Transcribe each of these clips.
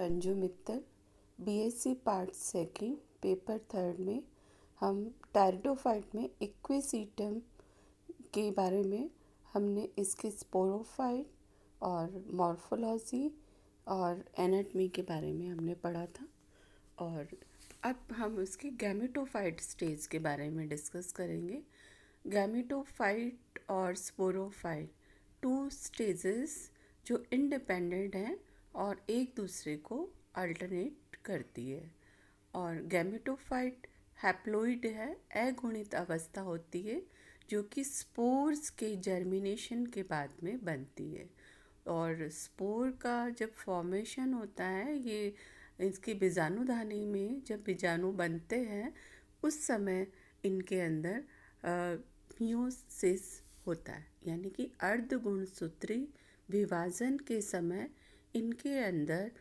Anju Mittal, BSc part second paper third में हम pteridophyte में इक्विसीटम के बारे में हमने इसके स्पोरोफाइट और मॉर्फोलॉजी और एनाटमी के बारे में हमने पढ़ा था। और अब हम उसकी गैमेटोफाइट स्टेज के बारे में डिस्कस करेंगे। गैमेटोफाइट और स्पोरोफाइट टू स्टेजेस जो इंडिपेंडेंट हैं और एक दूसरे को अल्टरनेट करती है। और गैमेटोफाइट हैप्लोइड है, अगुणित अवस्था होती है जो कि स्पोर्स के जर्मिनेशन के बाद में बनती है। और स्पोर का जब फॉर्मेशन होता है, ये इसकी बीजाणुधानी में जब बीजाणु बनते हैं उस समय इनके अंदर मियोसिस होता है, यानी कि अर्धगुणसूत्री विभाजन के समय इनके अंदर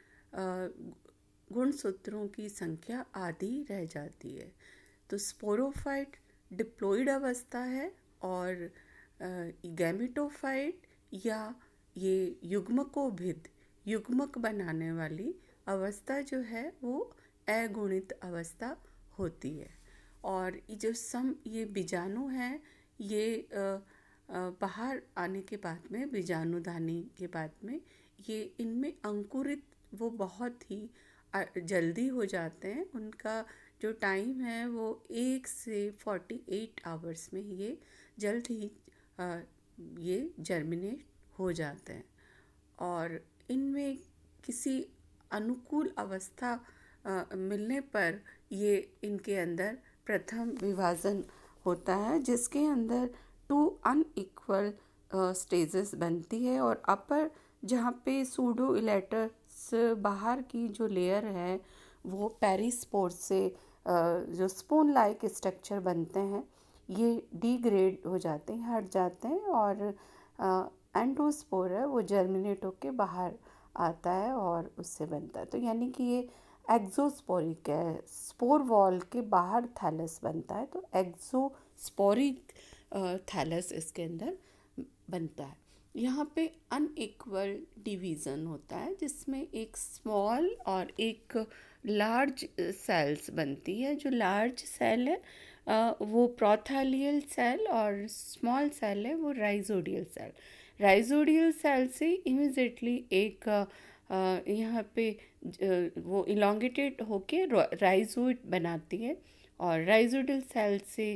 गुणसूत्रों की संख्या आधी रह जाती है। तो स्पोरोफाइट डिप्लॉइड अवस्था है और गैमेटोफाइट या ये युग्मकोभिद युग्मक बनाने वाली अवस्था जो है वो अगुणित अवस्था होती है। और ये बीजाणु हैं, ये बाहर आने के बाद में बीजाणुधानी के बाद में ये इनमें अंकुरित वो बहुत ही जल्दी हो जाते हैं। उनका जो टाइम है वो 1 से 48 आवर्स में ये जल्द ही ये जर्मिनेट हो जाते हैं। और इनमें किसी अनुकूल अवस्था मिलने पर ये इनके अंदर प्रथम विभाजन होता है, जिसके अंदर 2 अनइक्वल स्टेजेस बनती है। और अपर जहाँ पे सूडो इलेटस बाहर की जो लेयर है वो पेरिस्पोर से जो स्पून लाइक स्ट्रक्चर बनते हैं ये डिग्रेड हो जाते हैं, हट जाते हैं। और एंडोस्पोर है वो जर्मिनेट होके बाहर आता है और उससे बनता है। तो यानी कि ये एक्सोस्पोरिक है, स्पोर वॉल के बाहर थैलस बनता है। तो एक्सोस्पोरिक थैलस इसके अंदर बनता है। यहाँ पे अनइक्वल डिवीज़न होता है जिसमें एक स्मॉल और एक लार्ज सेल्स बनती है। जो लार्ज सेल है वो प्रोथैलियल सेल और स्मॉल सेल है वो राइजोडियल सेल। राइजोडियल सेल से इमीडिएटली एक यहाँ पे वो इलोंगेटेड होके राइजोइड बनाती है। और राइजोडियल सेल से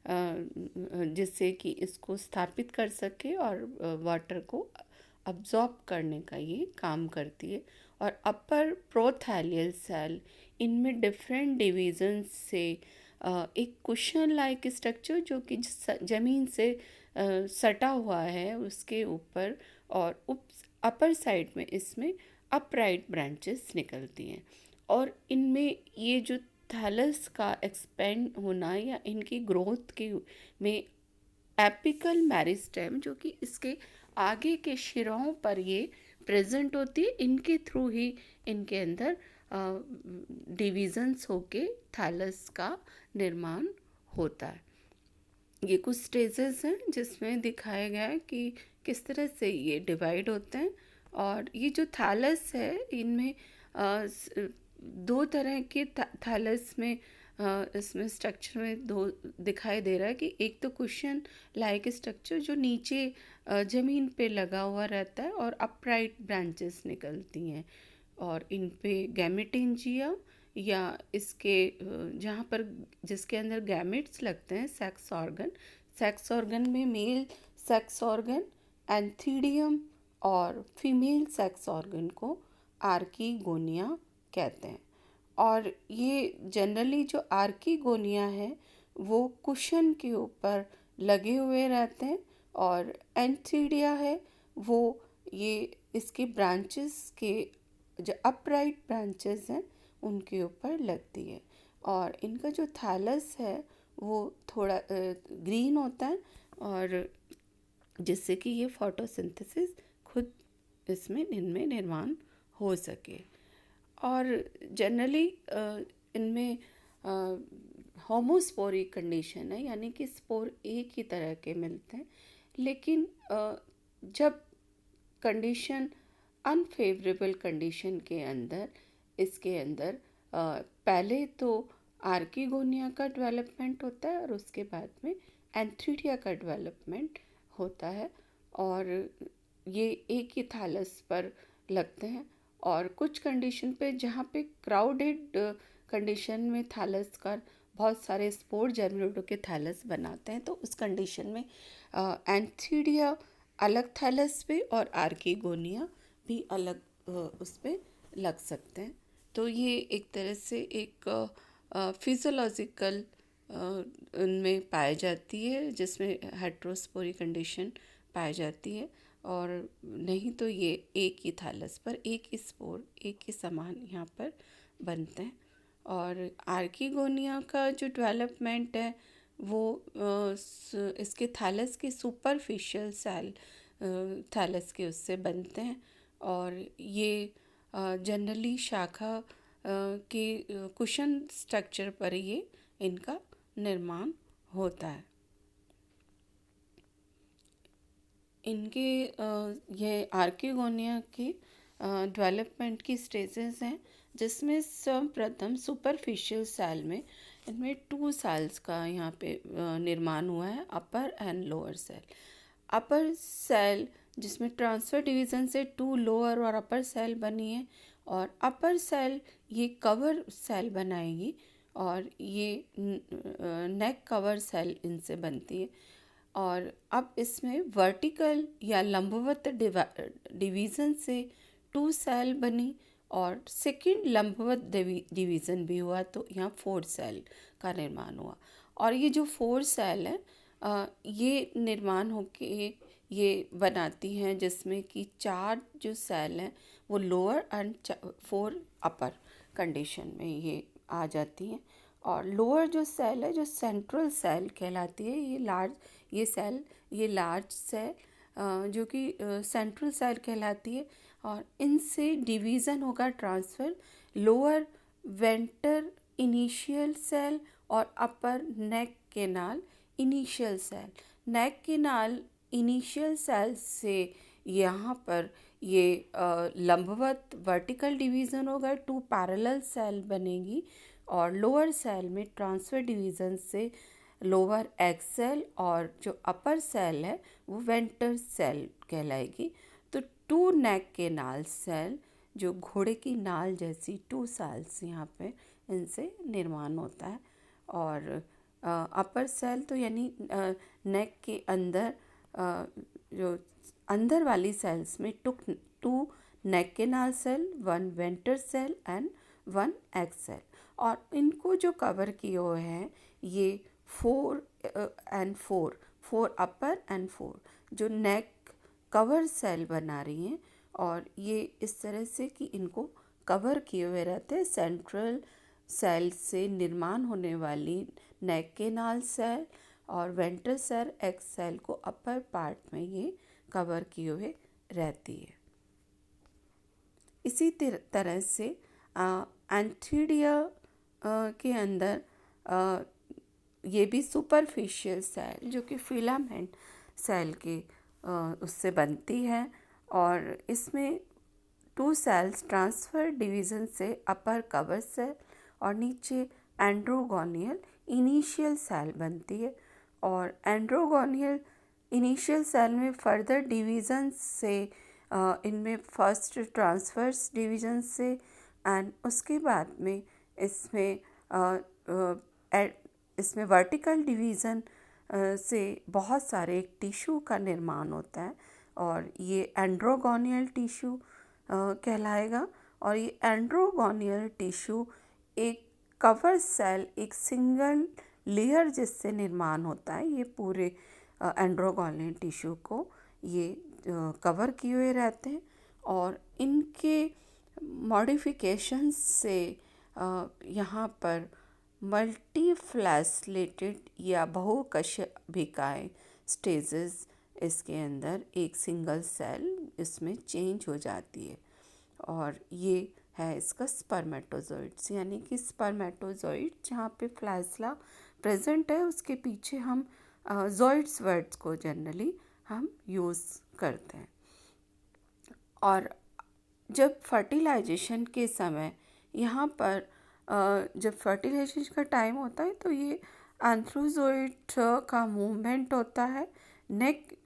जिससे कि इसको स्थापित कर सके और वाटर को अब्जॉर्ब करने का ये काम करती है। और अपर प्रोथैलियल सेल इनमें डिफरेंट डिवीजन्स से एक कुशन लाइक स्ट्रक्चर जो कि ज़मीन से सटा हुआ है उसके ऊपर, और अपर साइड में इसमें अपराइट ब्रांचेस निकलती हैं। और इनमें ये जो थैलस का एक्सपेंड होना या इनकी ग्रोथ के में एपिकल मेरिस्टेम जो कि इसके आगे के शिराओं पर ये प्रेजेंट होती है, इनके थ्रू ही इनके अंदर डिवीजन्स होके थैलस का निर्माण होता है। ये कुछ स्टेजेस हैं जिसमें दिखाया गया है कि किस तरह से ये डिवाइड होते हैं। और ये जो थैलस है इनमें 2 तरह के थैलस में इसमें स्ट्रक्चर में 2 दिखाई दे रहा है कि एक तो कुशन लाइक स्ट्रक्चर जो नीचे ज़मीन पे लगा हुआ रहता है और अपराइट ब्रांचेस निकलती हैं। और इन पे गैमेटेंजिया या इसके जहाँ पर जिसके अंदर गैमेट्स लगते हैं सेक्स ऑर्गन में मेल सेक्स ऑर्गन एंथीडियम और फीमेल सेक्स ऑर्गन को आर्कीगोनिया कहते हैं। और ये जनरली जो आर्कीगोनिया है वो कुशन के ऊपर लगे हुए रहते हैं, और एंथीडिया है वो ये इसके ब्रांचेस के जो अपराइट ब्रांचेस हैं उनके ऊपर लगती है। और इनका जो थैलस है वो थोड़ा ग्रीन होता है, और जिससे कि ये फोटोसिंथेसिस खुद इनमें निर्माण हो सके। और जनरली इनमें होमोस्पोरिक कंडीशन है, यानी कि स्पोर एक ही तरह के मिलते हैं। लेकिन जब कंडीशन अनफेवरेबल कंडीशन के अंदर इसके अंदर पहले तो आर्किगोनिया का डेवलपमेंट होता है और उसके बाद में एंथीरिया का डेवलपमेंट होता है, और ये एक ही थैलस पर लगते हैं। और कुछ कंडीशन पे जहाँ पे क्राउडेड कंडीशन में थैलस का बहुत सारे स्पोर जर्मिनेटर के थैलस बनाते हैं, तो उस कंडीशन में एंथीरिया अलग थैलस पे और आर्किगोनिया भी अलग उस पे लग सकते हैं। तो ये एक तरह से एक फिजियोलॉजिकल उनमें पाई जाती है, जिसमें हेट्रोस्पोरी कंडीशन पाई जाती है, और नहीं तो ये एक ही थैलस पर एक ही स्पोर एक ही समान यहाँ पर बनते हैं। और आर्किगोनिया का जो डेवलपमेंट है वो इसके थैलस के सुपरफिशियल सेल थैलस के उससे बनते हैं, और ये जनरली शाखा के कुशन स्ट्रक्चर पर ये इनका निर्माण होता है। इनके ये आर्किगोनिया के डेवलपमेंट की स्टेजेस हैं, जिसमें सर्वप्रथम सुपरफिशियल सेल में इनमें 2 सेल्स का यहाँ पे निर्माण हुआ है, upper and lower cell. Upper cell जिसमें ट्रांसफर डिवीज़न से 2 लोअर और अपर सेल बनी है, और अपर सेल ये कवर सेल बनाएगी, और ये नेक कवर सेल इनसे बनती है। और अब इसमें वर्टिकल या लंबवत डिवीज़न से 2 सेल बनी, और सेकंड लंबवत डिवीज़न भी हुआ, तो यहाँ 4 सेल का निर्माण हुआ। और ये जो 4 सेल हैं ये निर्माण होके ये बनाती हैं, जिसमें कि 4 जो सेल हैं वो लोअर एंड 4 अपर कंडीशन में ये आ जाती हैं। और लोअर जो सेल है, जो सेंट्रल सेल कहलाती है, ये लार्ज सेल जो कि सेंट्रल सेल कहलाती है, और इनसे डिवीज़न होगा transfer lower venter initial cell और upper neck canal initial cell. Neck canal initial cell से यहाँ पर ये लंबवत वर्टिकल डिवीज़न होगा, 2 पैरेलल सेल बनेगी, और लोअर सेल में ट्रांसफर डिवीज़न से लोअर एक्सेल और जो अपर सेल है वो वेंटर सेल कहलाएगी। तो 2 नेक के नाल सेल, जो घोड़े की नाल जैसी 2 सेल्स यहाँ पे इनसे निर्माण होता है। और अपर सेल तो यानी नेक के अंदर जो अंदर वाली सेल्स में 2 neck canal cell, 1 venter cell and 1 egg cell, और इनको जो कवर किए हुए हैं ये 4 एंड 4 अपर एंड 4 जो नेक कवर सेल बना रही हैं, और ये इस तरह से कि इनको कवर किए हुए रहते हैं। सेंट्रल सेल से निर्माण होने वाली नेक केनाल सेल और वेंट्रल सेल एक्स सेल को अपर पार्ट में ये कवर किए हुए रहती है। इसी तरह से एंथीरिया के अंदर ये भी सुपरफिशियल सेल जो कि फिलामेंट सेल के उससे बनती है, और इसमें 2 सेल्स ट्रांसफर डिवीज़न से अपर कवर सेल और नीचे एंड्रोगोनियल इनिशियल सेल बनती है। और एंड्रोगोनियल इनिशियल सेल में फर्दर डिवीज़न से इनमें फर्स्ट ट्रांसफर्स डिवीज़न से एंड उसके बाद में इसमें वर्टिकल डिवीज़न से बहुत सारे टिश्यू का निर्माण होता है, और ये एंड्रोगोनियल टिश्यू कहलाएगा। और ये एंड्रोगोनियल टिश्यू एक कवर सेल, एक सिंगल लेयर जिससे निर्माण होता है। ये पूरे एंड्रोगोनियल टिश्यू को ये कवर किए हुए रहते हैं, और इनके मॉडिफिकेशंस से यहाँ पर मल्टीफ्लैसेलेटेड या बहुकशभिकाएं स्टेजेस इसके अंदर एक सिंगल सेल इसमें चेंज हो जाती है। और ये है इसका स्पर्मेटोजोइड्स, यानी कि स्पर्मेटोजोइड जहाँ पे फ्लैजला प्रेजेंट है उसके पीछे हम जोइड्स वर्ड्स को जनरली हम यूज़ करते हैं। और जब फर्टिलाइजेशन के समय यहाँ पर जब फर्टिलाइजेशन का टाइम होता है तो ये एंथ्रोजोइट का मूवमेंट होता है नेक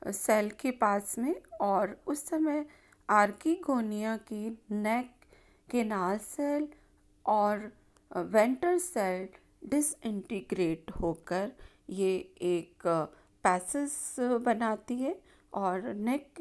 सेल के पास में, और उस समय आर्किगोनिया की नेक केनाल सेल और वेंटर सेल डिसइंटीग्रेट होकर ये एक पैसेस बनाती है और नेक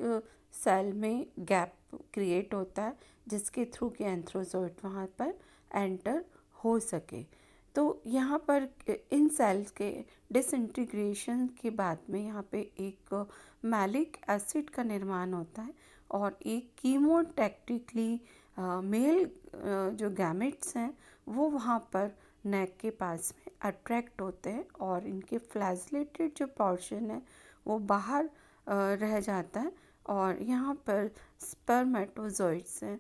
सेल में गैप क्रिएट होता है जिसके थ्रू कि एंथ्रोजोइट वहाँ पर एंटर हो सके। तो यहाँ पर इन सेल्स के डिसइंटीग्रेशन के बाद में यहाँ पे एक मैलिक एसिड का निर्माण होता है और एक कीमोटैक्टिकली मेल जो गैमेट्स हैं वो वहाँ पर नेक के पास में अट्रैक्ट होते हैं और इनके फ्लैजलेटेड जो पोर्शन है वो बाहर रह जाता है और यहाँ पर स्पर्मेटोजोइड्स हैं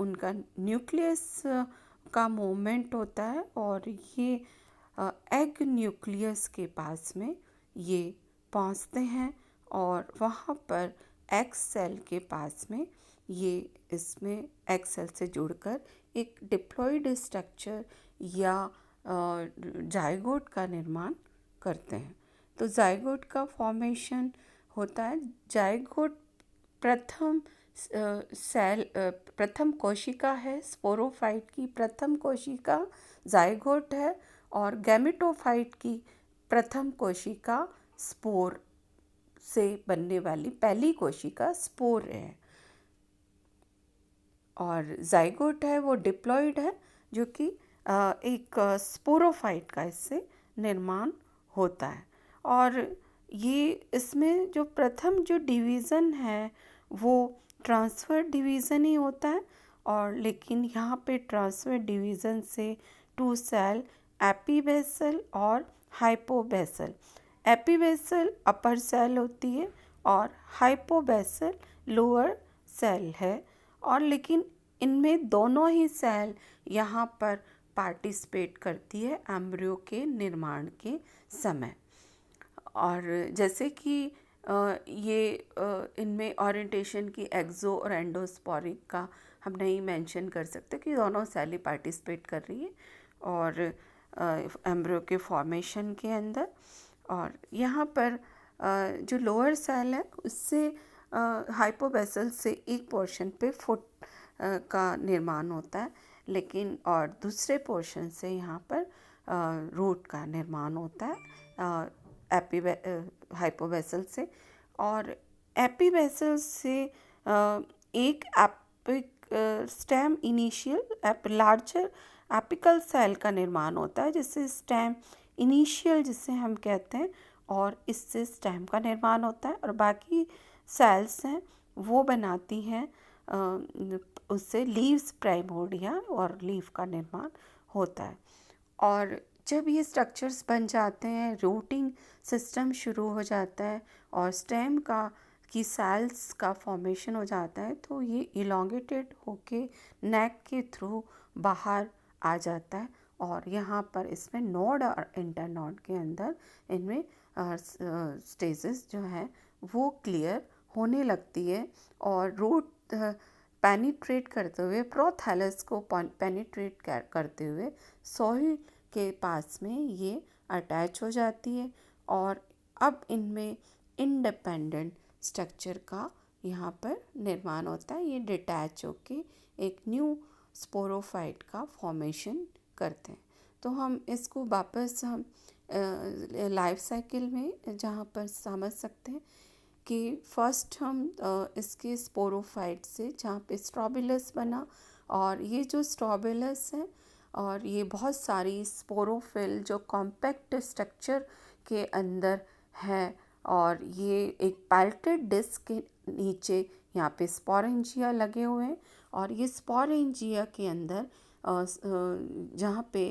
उनका न्यूक्लियस का मूवमेंट होता है और ये एग न्यूक्लियस के पास में ये पहुँचते हैं और वहाँ पर एग सेल के पास में ये इसमें एग सेल से जुड़कर एक डिप्लॉइड स्ट्रक्चर या जाइगोट का निर्माण करते हैं। तो जाइगोट का फॉर्मेशन होता है। जाइगोट प्रथम कोशिका है, स्पोरोफाइट की प्रथम कोशिका जाइगोट है और गैमेटोफाइट की प्रथम कोशिका स्पोर से बनने वाली पहली कोशिका स्पोर है। और जाइगोट है वो डिप्लॉइड है जो कि एक स्पोरोफाइट का इससे निर्माण होता है। और ये इसमें जो प्रथम जो डिवीज़न है वो ट्रांसफ़र डिवीज़न ही होता है, और लेकिन यहाँ पे ट्रांसफ़र डिवीज़न से टू सेल एपीबेसल और हाइपोबेसल, एपीबेसल अपर सेल होती है और हाइपोबेसल लोअर सेल है, और लेकिन इनमें दोनों ही सेल यहाँ पर पार्टिसिपेट करती है एम्ब्रियो के निर्माण के समय। और जैसे कि ये इनमें ओरिएंटेशन की एक्सो और एंडोस्पोरिक का हम नहीं मेंशन कर सकते कि दोनों सेल ही पार्टिसिपेट कर रही है और एम्ब्रियो के फॉर्मेशन के अंदर। और यहाँ पर जो लोअर सेल है उससे हाइपोबेसल से एक पोर्शन पे फुट का निर्माण होता है, लेकिन और दूसरे पोर्शन से यहाँ पर रूट का निर्माण होता है हाइपोबेसल से। और एपीबेसल से एक epic stem initial larger apical cell का निर्माण होता है जिससे स्टेम इनिशियल जिसे हम कहते हैं, और इससे स्टेम का निर्माण होता है और बाकी सेल्स हैं वो बनाती हैं उससे लीव्स प्राइमोर्डिया और लीफ का निर्माण होता है। और जब ये स्ट्रक्चर्स बन जाते हैं रूटिंग सिस्टम शुरू हो जाता है और स्टेम की सेल्स का फॉर्मेशन हो जाता है तो ये इलोंगेटेड होके नेक के थ्रू बाहर आ जाता है और यहाँ पर इसमें नोड और इंटरनोड के अंदर इनमें स्टेजेस जो है वो क्लियर होने लगती है और रूट पेनिट्रेट करते हुए प्रोथैलस को पेनिट्रेट करते हुए सॉइल के पास में ये अटैच हो जाती है और अब इनमें इंडिपेंडेंट स्ट्रक्चर का यहाँ पर निर्माण होता है। ये डिटैच होके एक न्यू स्पोरोफाइट का फॉर्मेशन करते हैं। तो हम इसको वापस हम लाइफ साइकिल में जहाँ पर समझ सकते हैं कि फर्स्ट हम इसके स्पोरोफाइट से जहाँ पे स्ट्रोबिलस बना, और ये जो स्ट्रोबिलस है और ये बहुत सारी स्पोरोफिल जो कॉम्पैक्ट स्ट्रक्चर के अंदर है और ये एक पैल्टेड डिस्क के नीचे यहाँ पे स्पोरेंजिया लगे हुए हैं और ये स्पोरेंजिया के अंदर जहाँ पे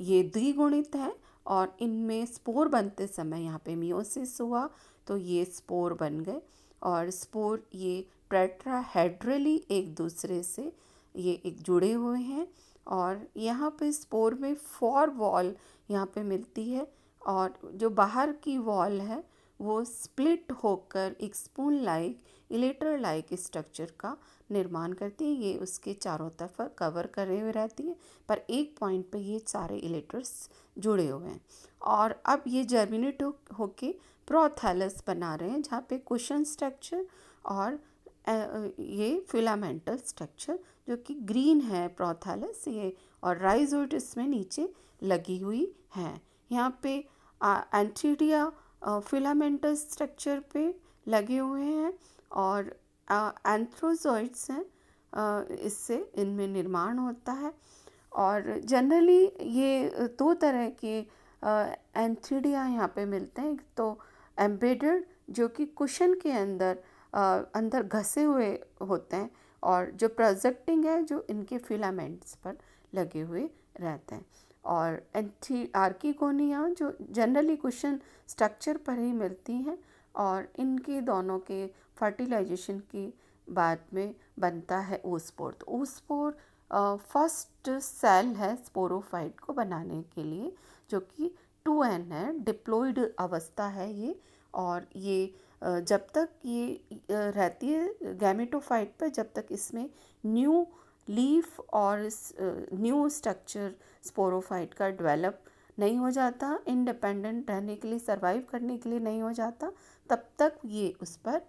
ये द्विगुणित है और इनमें स्पोर बनते समय यहाँ पे मियोसिस हुआ तो ये स्पोर बन गए और स्पोर ये टेट्राहेड्रली एक दूसरे से ये एक जुड़े हुए हैं और यहाँ पे स्पोर में 4 वॉल यहाँ पे मिलती है और जो बाहर की वॉल है वो स्प्लिट होकर एक spoon like electrode like structure का निर्माण करती है। ये उसके चारों तरफ कवर करे हुए रहती है, पर एक पॉइंट पे ये सारे इलेक्ट्रोड्स जुड़े हुए हैं। और अब ये जर्मिनेट होके प्रोथैलस बना रहे हैं, जहाँ पे कुशन स्ट्रक्चर और ये फिलामेंटल स्ट्रक्चर जो कि ग्रीन है प्रोथैलस ये, और राइजोइड इसमें नीचे लगी हुई है। यहाँ पे एंथीडिया फिलामेंटल स्ट्रक्चर पे लगे हुए हैं और एंथ्रोजोइड्स हैं, इससे इनमें निर्माण होता है। और जनरली ये दो तरह के एंथीडिया यहाँ पे मिलते हैं। तो एम्बेडेड जो कि कुशन के अंदर घसे हुए होते हैं, और जो प्रोजेक्टिंग है जो इनके फिलामेंट्स पर लगे हुए रहते हैं। और आर्किगोनिया जो जनरली कुशन स्ट्रक्चर पर ही मिलती हैं, और इनके दोनों के फर्टिलाइजेशन की बाद में बनता है ओस्पोर। तो ओस्पोर फर्स्ट सेल है स्पोरोफाइट को बनाने के लिए, जो कि 2n है, डिप्लॉइड अवस्था है ये। और ये जब तक ये रहती है गैमेटोफाइट पर, जब तक इसमें न्यू लीफ और न्यू स्ट्रक्चर स्पोरोफाइट का डेवलप नहीं हो जाता, इंडिपेंडेंट रहने के लिए, सरवाइव करने के लिए नहीं हो जाता, तब तक ये उस पर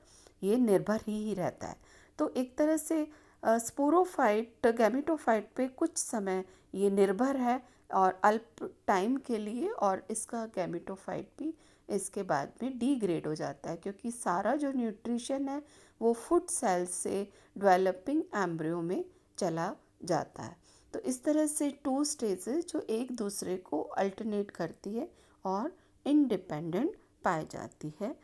ये निर्भर ही रहता है। तो एक तरह से स्पोरोफाइट गैमेटोफाइट पे कुछ समय ये निर्भर है और अल्प टाइम के लिए, और इसका गैमेटोफाइट भी इसके बाद में डिग्रेड हो जाता है, क्योंकि सारा जो न्यूट्रिशन है वो फूड सेल्स से डेवलपिंग एम्ब्रियो में चला जाता है। तो इस तरह से 2 स्टेजेस जो एक दूसरे को अल्टरनेट करती है और इंडिपेंडेंट पाई जाती है।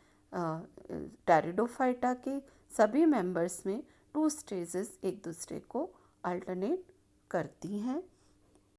टेरिडोफाइटा के सभी मेंबर्स में 2 स्टेजेस एक दूसरे को अल्टरनेट करती हैं।